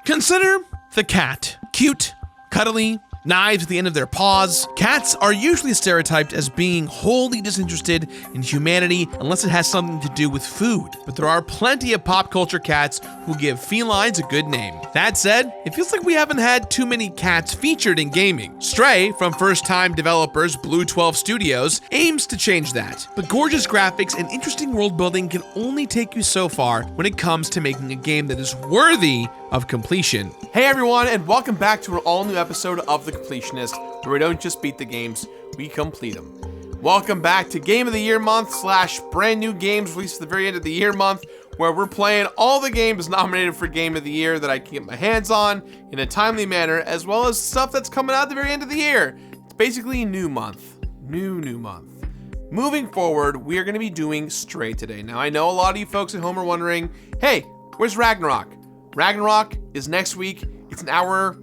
Consider the cat. Cute, cuddly, knives at the end of their paws. Cats are usually stereotyped as being wholly disinterested in humanity unless it has something to do with food. But there are plenty of pop culture cats who give felines a good name. That said, it feels like we haven't had too many cats featured in gaming. Stray, from first-time developers BlueTwelve Studios, aims to change that. But gorgeous graphics and interesting world building can only take you so far when it comes to making a game that is worthy of completion. Hey everyone, and welcome back to an all-new episode of The Completionist, where we don't just beat the games, we complete them. Welcome back to Game of the Year month / brand new games released at the very end of the year month, where we're playing all the games nominated for Game of the Year that I can get my hands on in a timely manner, as well as stuff that's coming out at the very end of the year. It's basically a new month. New month. Moving forward, we are going to be doing Stray today. Now, I know a lot of you folks at home are wondering, hey, where's Ragnarok? Ragnarok is next week. It's an hour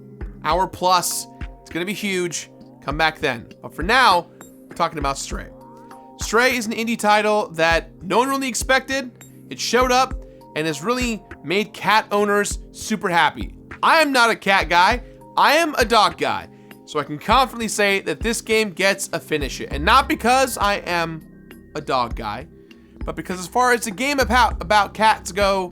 plus. It's gonna be huge. Come back then. But for now, we're talking about Stray. Stray is an indie title that no one really expected. It showed up and has really made cat owners super happy. I am not a cat guy. I am a dog guy. So I can confidently say that this game gets a finish it. And not because I am a dog guy, but because as far as the game about cats go,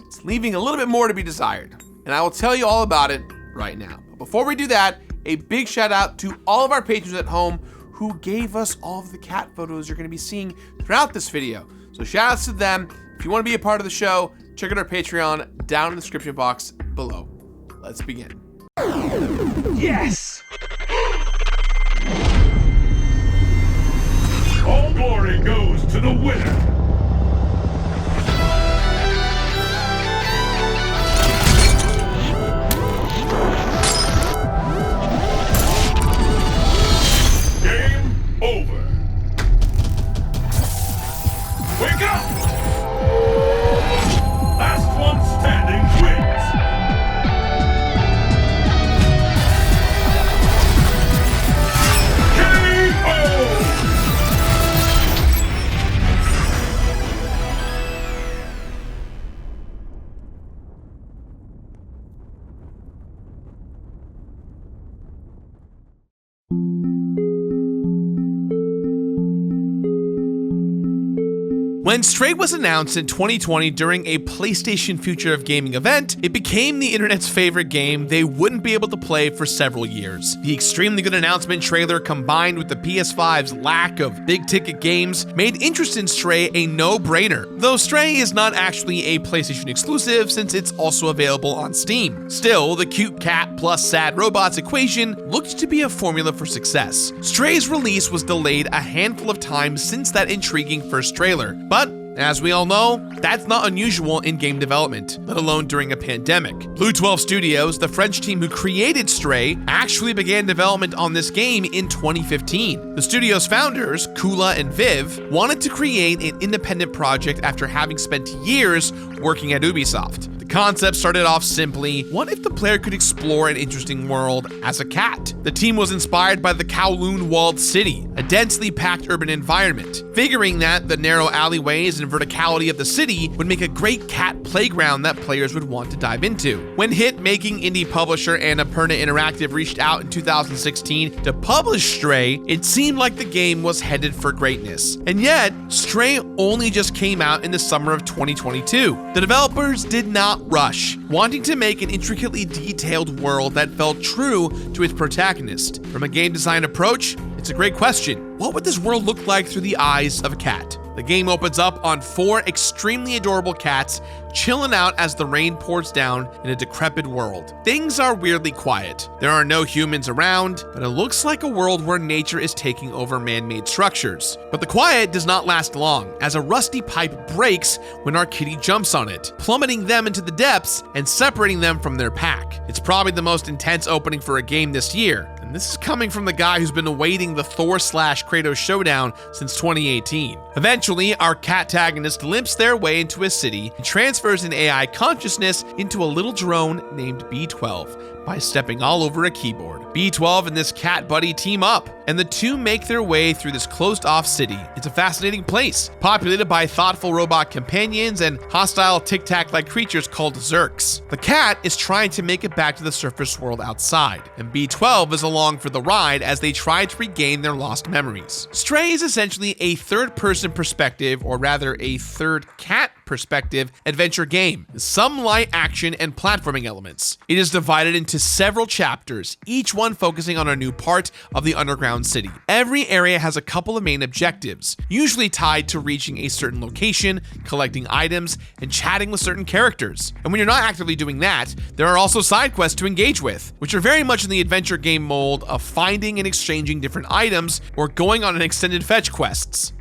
it's leaving a little bit more to be desired, and I will tell you all about it right now. But before we do that, a big shout out to all of our patrons at home who gave us all of the cat photos you're going to be seeing throughout this video. So shout outs to them. If you want to be a part of the show, check out our Patreon down in the description box below. Let's begin. Yes! All glory goes to the winner. Over. Wake up! Last one standing wins. When Stray was announced in 2020 during a PlayStation Future of Gaming event, it became the internet's favorite game they wouldn't be able to play for several years. The extremely good announcement trailer combined with the PS5's lack of big-ticket games made interest in Stray a no-brainer, though Stray is not actually a PlayStation exclusive since it's also available on Steam. Still, the cute cat plus sad robots equation looked to be a formula for success. Stray's release was delayed a handful of times since that intriguing first trailer, but as we all know, that's not unusual in game development, let alone during a pandemic. BlueTwelve Studios, the French team who created Stray, actually began development on this game in 2015. The studio's founders, Kula and Viv, wanted to create an independent project after having spent years working at Ubisoft. The concept started off simply, what if the player could explore an interesting world as a cat? The team was inspired by the Kowloon walled city, a densely packed urban environment, figuring that the narrow alleyways and verticality of the city would make a great cat playground that players would want to dive into. When hit-making indie publisher Annapurna Interactive reached out in 2016 to publish Stray, it seemed like the game was headed for greatness. And yet, Stray only just came out in the summer of 2022. The developers did not rush, wanting to make an intricately detailed world that felt true to its protagonist. From a game design approach, it's a great question. What would this world look like through the eyes of a cat? The game opens up on 4 extremely adorable cats chilling out as the rain pours down in a decrepit world. Things are weirdly quiet. There are no humans around, but it looks like a world where nature is taking over man-made structures. But the quiet does not last long, as a rusty pipe breaks when our kitty jumps on it, plummeting them into the depths and separating them from their pack. It's probably the most intense opening for a game this year, and this is coming from the guy who's been awaiting the Thor/Kratos showdown since 2018. Eventually, our cat-tagonist limps their way into a city and transfers an AI consciousness into a little drone named B12 by stepping all over a keyboard. B12 and this cat buddy team up, and the two make their way through this closed-off city. It's a fascinating place, populated by thoughtful robot companions and hostile tic-tac-like creatures called Zerks. The cat is trying to make it back to the surface world outside, and B12 is along for the ride as they try to regain their lost memories. Stray is essentially a third-person perspective, or rather a third cat perspective adventure game, with some light action and platforming elements. It is divided into several chapters, each one focusing on a new part of the underground city. Every area has a couple of main objectives, usually tied to reaching a certain location, collecting items, and chatting with certain characters. And when you're not actively doing that, there are also side quests to engage with, which are very much in the adventure game mold of finding and exchanging different items or going on an extended fetch quests.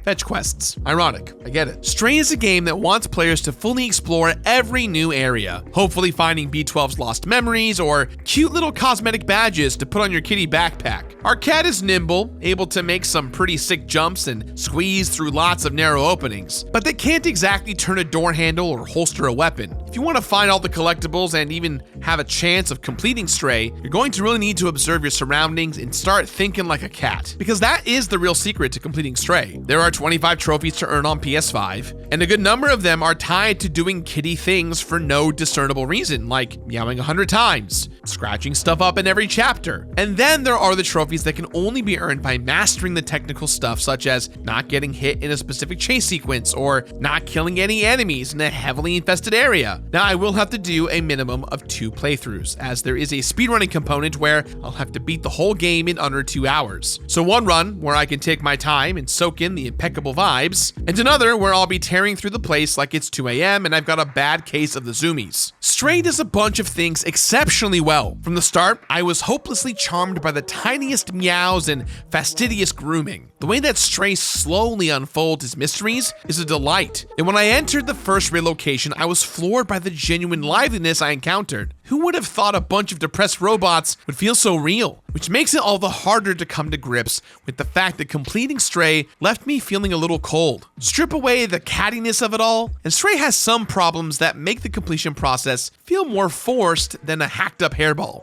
Ironic, I get it. Stray is a game that wants players to fully explore every new area, hopefully finding B12's lost memories or cute little cosmetic badges to put on your kitty backpack. Our cat is nimble, able to make some pretty sick jumps and squeeze through lots of narrow openings, but they can't exactly turn a door handle or holster a weapon. If you want to find all the collectibles and even have a chance of completing Stray, you're going to really need to observe your surroundings and start thinking like a cat, because that is the real secret to completing Stray. There are 25 trophies to earn on PS5, and a good number of them are tied to doing kitty things for no discernible reason, like meowing 100 times, scratching stuff up in every chapter. And then there are the trophies that can only be earned by mastering the technical stuff, such as not getting hit in a specific chase sequence or not killing any enemies in a heavily infested area. Now, I will have to do a minimum of 2 playthroughs, as there is a speedrunning component where I'll have to beat the whole game in under 2 hours. So one run where I can take my time and soak in the impeccable vibes, and another where I'll be tearing through the place like it's 2 a.m. and I've got a bad case of the zoomies. Stray does a bunch of things exceptionally well. From the start, I was hopelessly charmed by the tiniest meows and fastidious grooming. The way that Stray slowly unfolds its mysteries is a delight. And when I entered the first real location, I was floored by the genuine liveliness I encountered. Who would have thought a bunch of depressed robots would feel so real? Which makes it all the harder to come to grips with the fact that completing Stray left me feeling a little cold. Strip away the cattiness of it all, and Stray has some problems that make the completion process feel more forced than a hacked up hairball.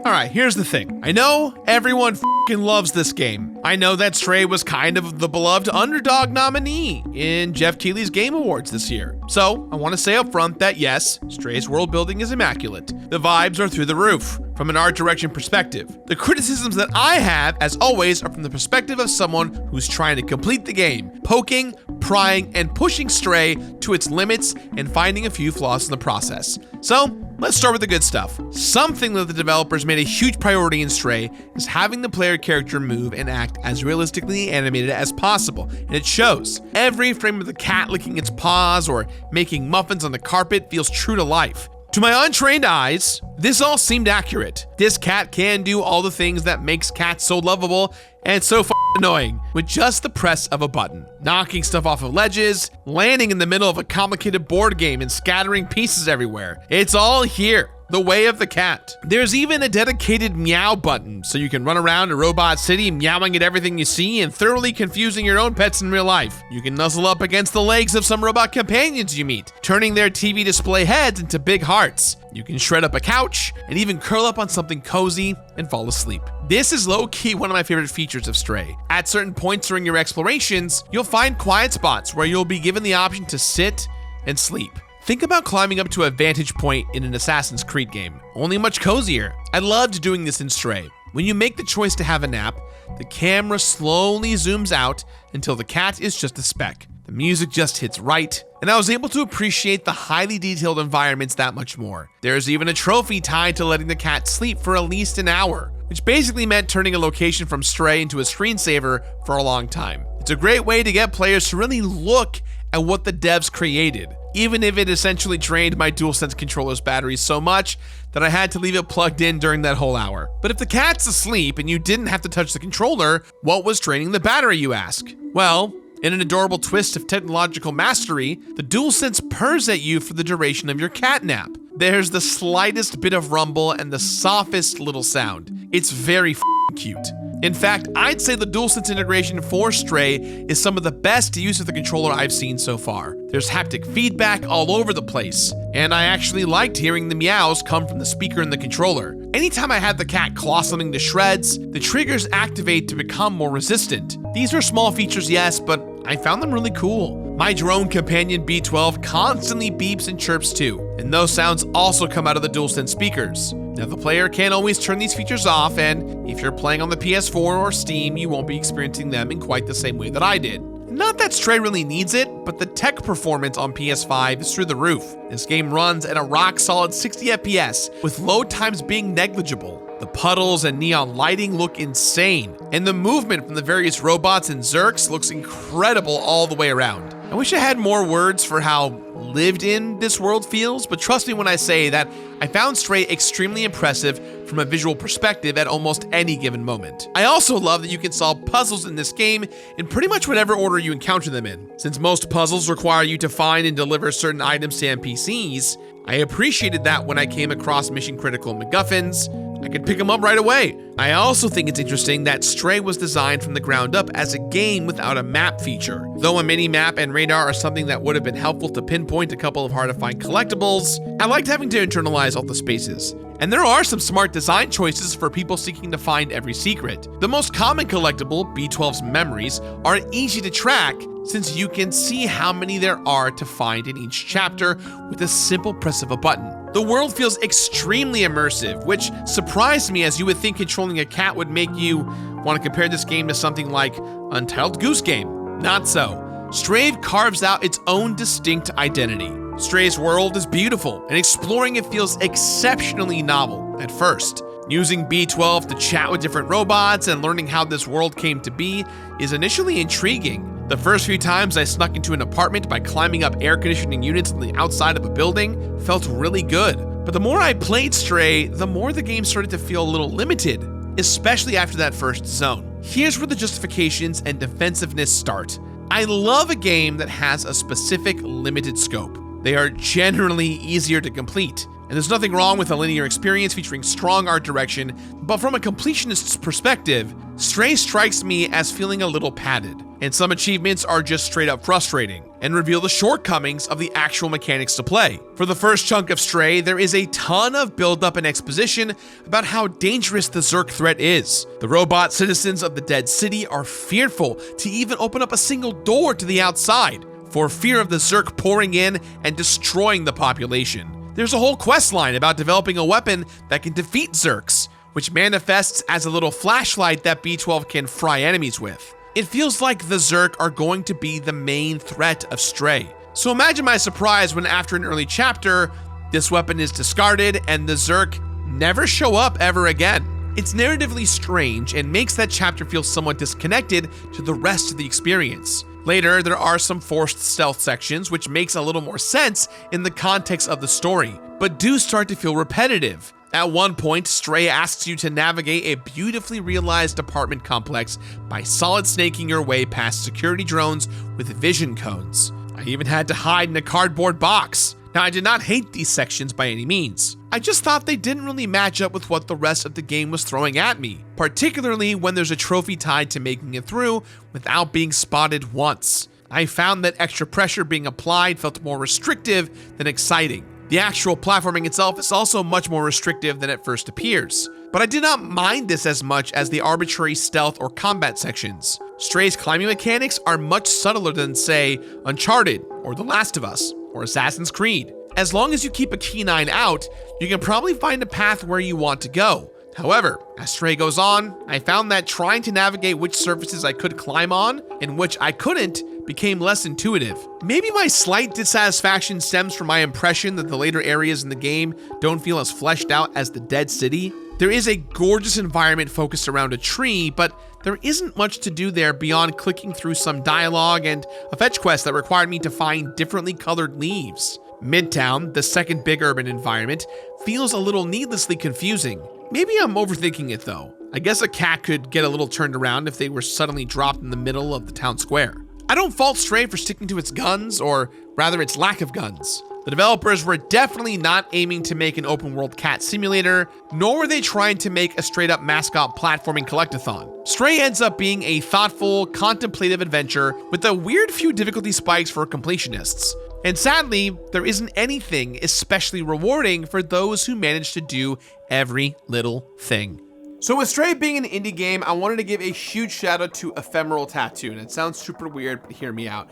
Alright, here's the thing. I know everyone f***ing loves this game. I know that Stray was kind of the beloved underdog nominee in Jeff Keighley's Game Awards this year. So, I want to say up front that yes, Stray's world building is immaculate. The vibes are through the roof, from an art direction perspective. The criticisms that I have, as always, are from the perspective of someone who's trying to complete the game, poking, prying, and pushing Stray to its limits and finding a few flaws in the process. So, let's start with the good stuff. Something that the developers made a huge priority in Stray is having the player character move and act as realistically animated as possible, and it shows. Every frame of the cat licking its paws or making muffins on the carpet feels true to life. To my untrained eyes, this all seemed accurate. This cat can do all the things that makes cats so lovable and so annoying with just the press of a button. Knocking stuff off of ledges, landing in the middle of a complicated board game and scattering pieces everywhere. It's all here. The way of the cat. There's even a dedicated meow button, so you can run around a robot city meowing at everything you see and thoroughly confusing your own pets in real life. You can nuzzle up against the legs of some robot companions you meet, turning their TV display heads into big hearts. You can shred up a couch and even curl up on something cozy and fall asleep. This is low-key one of my favorite features of Stray. At certain points during your explorations, you'll find quiet spots where you'll be given the option to sit and sleep. Think about climbing up to a vantage point in an Assassin's Creed game, only much cozier. I loved doing this in Stray. When you make the choice to have a nap, the camera slowly zooms out until the cat is just a speck. The music just hits right, and I was able to appreciate the highly detailed environments that much more. There's even a trophy tied to letting the cat sleep for at least an hour, which basically meant turning a location from Stray into a screensaver for a long time. It's a great way to get players to really look at what the devs created, even if it essentially drained my DualSense controller's battery so much that I had to leave it plugged in during that whole hour. But if the cat's asleep and you didn't have to touch the controller, what was draining the battery, you ask? Well, in an adorable twist of technological mastery, the DualSense purrs at you for the duration of your cat nap. There's the slightest bit of rumble and the softest little sound. It's very cute. In fact, I'd say the DualSense integration for Stray is some of the best use of the controller I've seen so far. There's haptic feedback all over the place, and I actually liked hearing the meows come from the speaker in the controller. Anytime I had the cat claw something to shreds, the triggers activate to become more resistant. These are small features, yes, but I found them really cool. My drone companion BlueTwelve constantly beeps and chirps too, and those sounds also come out of the DualSense speakers. Now the player can't always turn these features off, and if you're playing on the PS4 or Steam, you won't be experiencing them in quite the same way that I did. Not that Stray really needs it, but the tech performance on PS5 is through the roof. This game runs at a rock-solid 60 FPS, with load times being negligible. The puddles and neon lighting look insane, and the movement from the various robots and Zerks looks incredible all the way around. I wish I had more words for how lived in this world feels, but trust me when I say that I found Stray extremely impressive from a visual perspective at almost any given moment. I also love that you can solve puzzles in this game in pretty much whatever order you encounter them in. Since most puzzles require you to find and deliver certain items to NPCs, I appreciated that when I came across mission-critical MacGuffins, I could pick them up right away. I also think it's interesting that Stray was designed from the ground up as a game without a map feature. Though a mini-map and radar are something that would have been helpful to pinpoint a couple of hard-to-find collectibles, I liked having to internalize all the spaces. And there are some smart design choices for people seeking to find every secret. The most common collectible, BlueTwelve's memories, are easy to track since you can see how many there are to find in each chapter with a simple press of a button. The world feels extremely immersive, which surprised me as you would think controlling a cat would make you want to compare this game to something like Untitled Goose Game. Not so. Stray carves out its own distinct identity. Stray's world is beautiful, and exploring it feels exceptionally novel at first. Using BlueTwelve to chat with different robots and learning how this world came to be is initially intriguing. The first few times I snuck into an apartment by climbing up air conditioning units on the outside of a building felt really good. But the more I played Stray, the more the game started to feel a little limited, especially after that first zone. Here's where the justifications and defensiveness start. I love a game that has a specific limited scope. They are generally easier to complete. And there's nothing wrong with a linear experience featuring strong art direction, but from a completionist's perspective, Stray strikes me as feeling a little padded, and some achievements are just straight up frustrating, and reveal the shortcomings of the actual mechanics to play. For the first chunk of Stray, there is a ton of build-up and exposition about how dangerous the Zerk threat is. The robot citizens of the dead city are fearful to even open up a single door to the outside, for fear of the Zerk pouring in and destroying the population. There's a whole quest line about developing a weapon that can defeat Zerks, which manifests as a little flashlight that BlueTwelve can fry enemies with. It feels like the Zerk are going to be the main threat of Stray. So imagine my surprise when after an early chapter, this weapon is discarded and the Zerk never show up ever again. It's narratively strange and makes that chapter feel somewhat disconnected to the rest of the experience. Later, there are some forced stealth sections, which makes a little more sense in the context of the story, but do start to feel repetitive. At one point, Stray asks you to navigate a beautifully realized apartment complex by solid snaking your way past security drones with vision cones. I even had to hide in a cardboard box. Now, I did not hate these sections by any means. I just thought they didn't really match up with what the rest of the game was throwing at me, particularly when there's a trophy tied to making it through without being spotted once. I found that extra pressure being applied felt more restrictive than exciting. The actual platforming itself is also much more restrictive than it first appears, but I did not mind this as much as the arbitrary stealth or combat sections. Stray's climbing mechanics are much subtler than, say, Uncharted or The Last of Us or Assassin's Creed. As long as you keep a keen eye out, you can probably find a path where you want to go. However, as Stray goes on, I found that trying to navigate which surfaces I could climb on and which I couldn't became less intuitive. Maybe my slight dissatisfaction stems from my impression that the later areas in the game don't feel as fleshed out as the dead city. There is a gorgeous environment focused around a tree, but there isn't much to do there beyond clicking through some dialogue and a fetch quest that required me to find differently colored leaves. Midtown, the second big urban environment, feels a little needlessly confusing. Maybe I'm overthinking it though. I guess a cat could get a little turned around if they were suddenly dropped in the middle of the town square. I don't fault Stray for sticking to its guns, or rather its lack of guns. The developers were definitely not aiming to make an open world cat simulator, nor were they trying to make a straight up mascot platforming collectathon. Stray ends up being a thoughtful, contemplative adventure with a weird few difficulty spikes for completionists. And sadly, there isn't anything especially rewarding for those who manage to do every little thing. So with Stray being an indie game, I wanted to give a huge shout out to Ephemeral Tattoo, and it sounds super weird, but hear me out.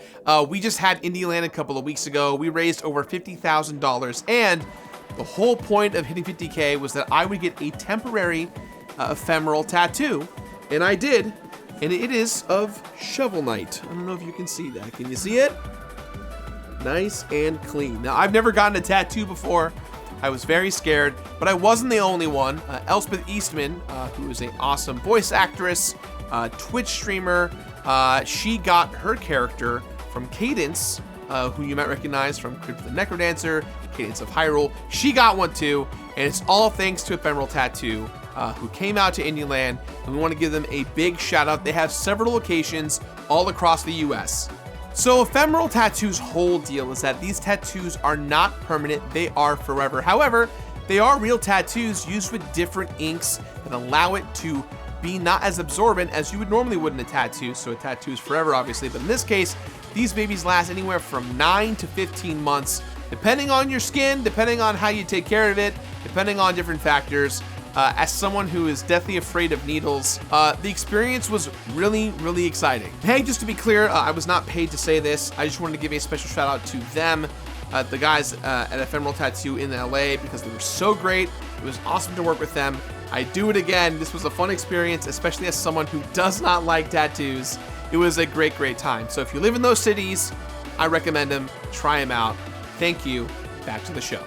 We just had Indieland a couple of weeks ago. We raised over $50,000, and the whole point of hitting 50K was that I would get a temporary ephemeral tattoo, and I did, and it is of Shovel Knight. I don't know if you can see that. Can you see it? Nice and clean. Now, I've never gotten a tattoo before. I was very scared, but I wasn't the only one. Elspeth Eastman, who is an awesome voice actress, Twitch streamer, she got her character from Cadence, who you might recognize from Crypt of the Necrodancer, Cadence of Hyrule. She got one too, and it's all thanks to Ephemeral Tattoo, who came out to Indieland, and we want to give them a big shout out. They have several locations all across the US. So Ephemeral Tattoo's whole deal is that these tattoos are not permanent, they are forever. However, they are real tattoos used with different inks that allow it to be not as absorbent as you would normally would in a tattoo. So a tattoo is forever, obviously, but in this case, these babies last anywhere from 9 to 15 months, depending on your skin, depending on how you take care of it, depending on different factors. As someone who is deathly afraid of needles, the experience was really, really exciting. Hey, just to be clear, I was not paid to say this. I just wanted to give a special shout out to them, the guys at Ephemeral Tattoo in LA, because they were so great. It was awesome to work with them. I do it again. This was a fun experience, especially as someone who does not like tattoos. It was a great, great time. So if you live in those cities, I recommend them. Try them out. Thank you. Back to the show.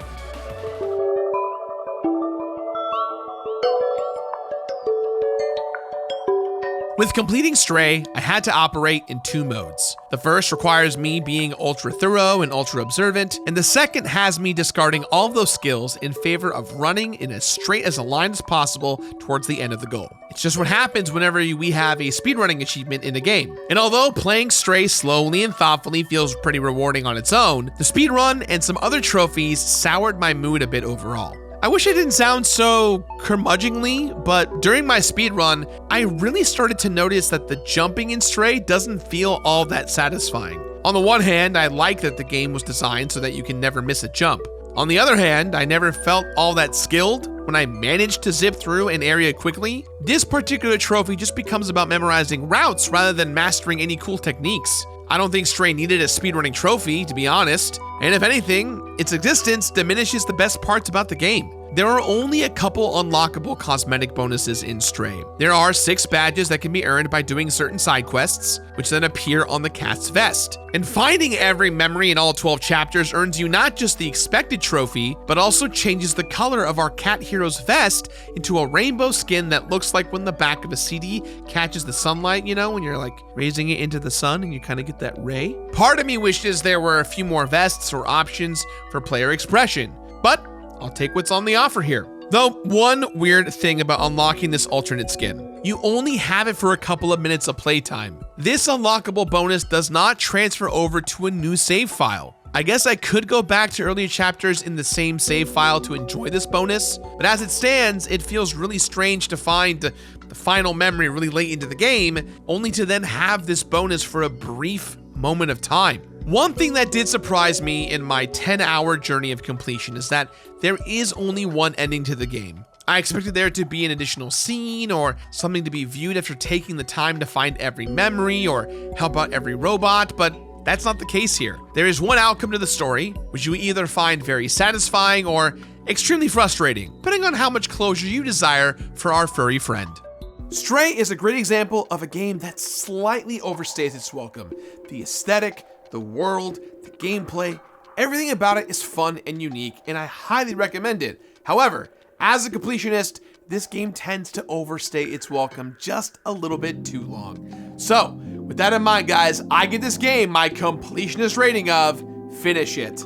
With completing Stray, I had to operate in two modes. The first requires me being ultra thorough and ultra observant, and the second has me discarding all of those skills in favor of running in as straight as a line as possible towards the end of the goal. It's just what happens whenever we have a speedrunning achievement in a game. And although playing Stray slowly and thoughtfully feels pretty rewarding on its own, the speedrun and some other trophies soured my mood a bit overall. I wish I didn't sound so curmudgeonly, but during my speedrun, I really started to notice that the jumping in Stray doesn't feel all that satisfying. On the one hand, I like that the game was designed so that you can never miss a jump. On the other hand, I never felt all that skilled when I managed to zip through an area quickly. This particular trophy just becomes about memorizing routes rather than mastering any cool techniques. I don't think Stray needed a speedrunning trophy, to be honest, and if anything, its existence diminishes the best parts about the game. There are only a couple unlockable cosmetic bonuses in Stray. There are 6 badges that can be earned by doing certain side quests, which then appear on the cat's vest. And finding every memory in all 12 chapters earns you not just the expected trophy, but also changes the color of our cat hero's vest into a rainbow skin that looks like when the back of a CD catches the sunlight, you know, when you're like raising it into the sun and you kind of get that ray. Part of me wishes there were a few more vests or options for player expression, but I'll take what's on the offer here. Though, one weird thing about unlocking this alternate skin, you only have it for a couple of minutes of playtime. This unlockable bonus does not transfer over to a new save file. I guess I could go back to earlier chapters in the same save file to enjoy this bonus, but as it stands, it feels really strange to find the final memory really late into the game, only to then have this bonus for a brief moment of time. One thing that did surprise me in my 10-hour journey of completion is that there is only one ending to the game. I expected there to be an additional scene or something to be viewed after taking the time to find every memory or help out every robot, but that's not the case here. There is one outcome to the story, which you either find very satisfying or extremely frustrating, depending on how much closure you desire for our furry friend. Stray is a great example of a game that slightly overstays its welcome. The aesthetic, the world, the gameplay, everything about it is fun and unique, and I highly recommend it. However, as a completionist, this game tends to overstay its welcome just a little bit too long. So, with that in mind, guys, I give this game my completionist rating of finish it.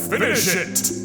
Finish it!